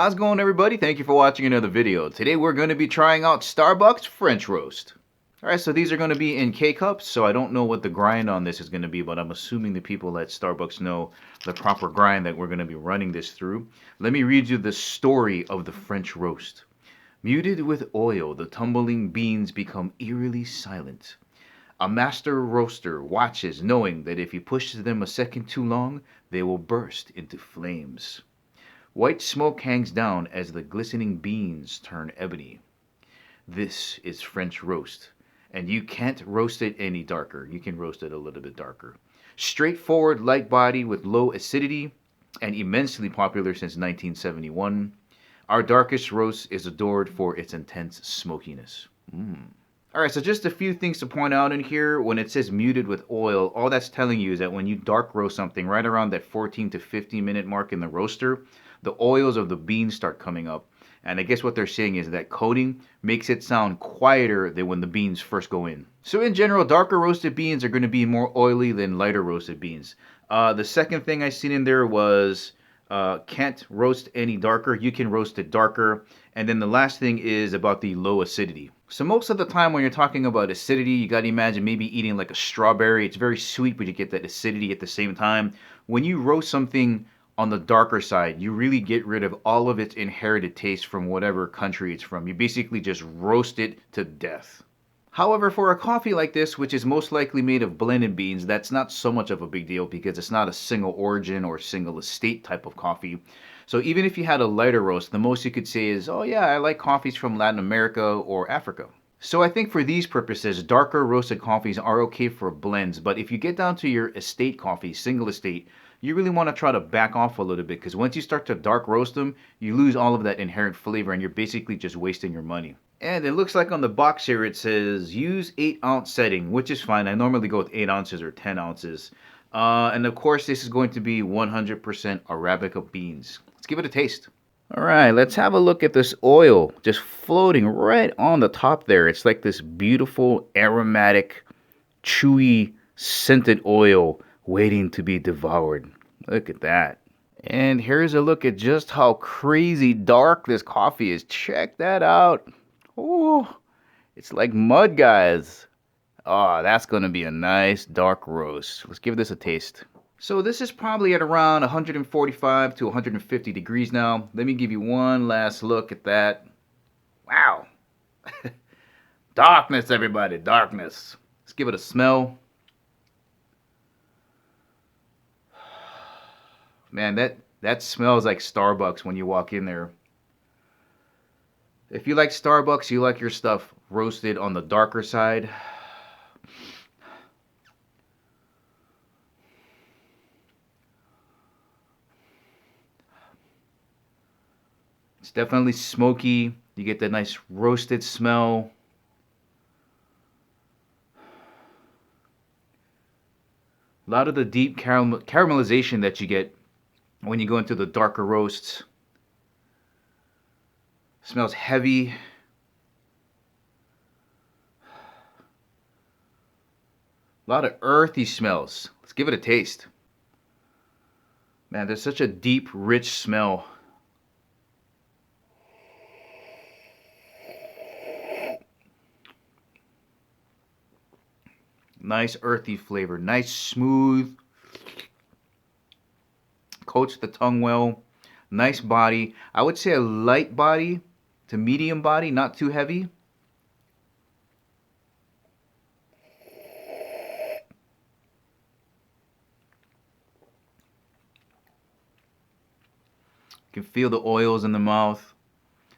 How's it going, everybody? Thank you for watching another video. Today we're going to be trying out Starbucks French Roast. Alright, so these are going to be in K-Cups, so I don't know what the grind on this is going to be, but I'm assuming the people at Starbucks know the proper grind that we're going to be running this through. Let me read you the story of the French Roast. Muted with oil, the tumbling beans become eerily silent. A master roaster watches, knowing that if he pushes them a second too long, they will burst into flames. White smoke hangs down as the glistening beans turn ebony. This is French roast, and you can't roast it any darker. You can roast it a little bit darker. Straightforward, light body with low acidity, and immensely popular since 1971. Our darkest roast is adored for its intense smokiness. Alright, so just a few things to point out in here. When it says muted with oil, all that's telling you is that when you dark roast something right around that 14 to 15 minute mark in the roaster, the oils of the beans start coming up. And I guess what they're saying is that coating makes it sound quieter than when the beans first go in. So in general, darker roasted beans are going to be more oily than lighter roasted beans. The second thing I seen in there was can't roast any darker. You can roast it darker. And then the last thing is about the low acidity. So most of the time when you're talking about acidity, you got to imagine maybe eating like a strawberry. It's very sweet, but you get that acidity at the same time. When you roast something on the darker side, you really get rid of all of its inherited taste from whatever country it's from. You basically just roast it to death. However, for a coffee like this, which is most likely made of blended beans, that's not so much of a big deal because it's not a single origin or single estate type of coffee. So even if you had a lighter roast, the most you could say is, oh yeah, I like coffees from Latin America or Africa. So I think for these purposes, darker roasted coffees are okay for blends, but if you get down to your estate coffee, single estate, you really want to try to back off a little bit because once you start to dark roast them, you lose all of that inherent flavor and you're basically just wasting your money. And it looks like on the box here it says use 8-ounce setting, which is fine. I normally go with 8 ounces or 10 ounces. And of course, this is going to be 100% Arabica beans. Let's give it a taste. All right, let's have a look at this oil just floating right on the top there. It's like this beautiful, aromatic, chewy, scented oil waiting to be devoured. Look at that. And here's a look at just how crazy dark this coffee is. Check that out. Oh, it's like mud, guys. Oh, that's going to be a nice dark roast. Let's give this a taste. So this is probably at around 145 to 150 degrees now. Let me give you one last look at that. Wow. Darkness, everybody, darkness. Let's give it a smell. Man, that smells like Starbucks when you walk in there. If you like Starbucks, you like your stuff roasted on the darker side. It's definitely smoky. You get that nice roasted smell. A lot of the deep caramelization that you get when you go into the darker roasts. Smells heavy. A lot of earthy smells. Let's give it a taste. Man, there's such a deep, rich smell. Nice earthy flavor. Nice smooth. Coats the tongue well. Nice body. I would say a light body to medium body, not too heavy. You can feel the oils in the mouth.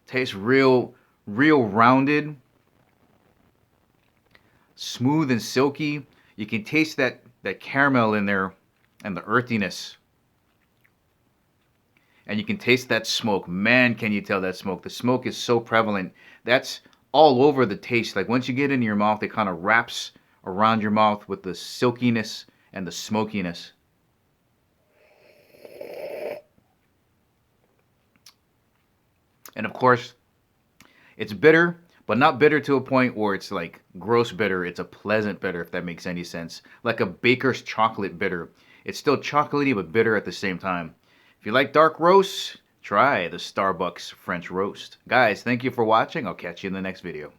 Tastes real rounded. Smooth and silky. You can taste that caramel in there and the earthiness. And you can taste that smoke. Man, can you tell that smoke. The smoke is so prevalent. That's all over the taste. Like once you get it in your mouth, it kind of wraps around your mouth with the silkiness and the smokiness. And of course, it's bitter, but not bitter to a point where it's like gross bitter. It's a pleasant bitter, if that makes any sense. Like a baker's chocolate bitter. It's still chocolatey, but bitter at the same time. If you like dark roasts, try the Starbucks French roast. Guys, thank you for watching. I'll catch you in the next video.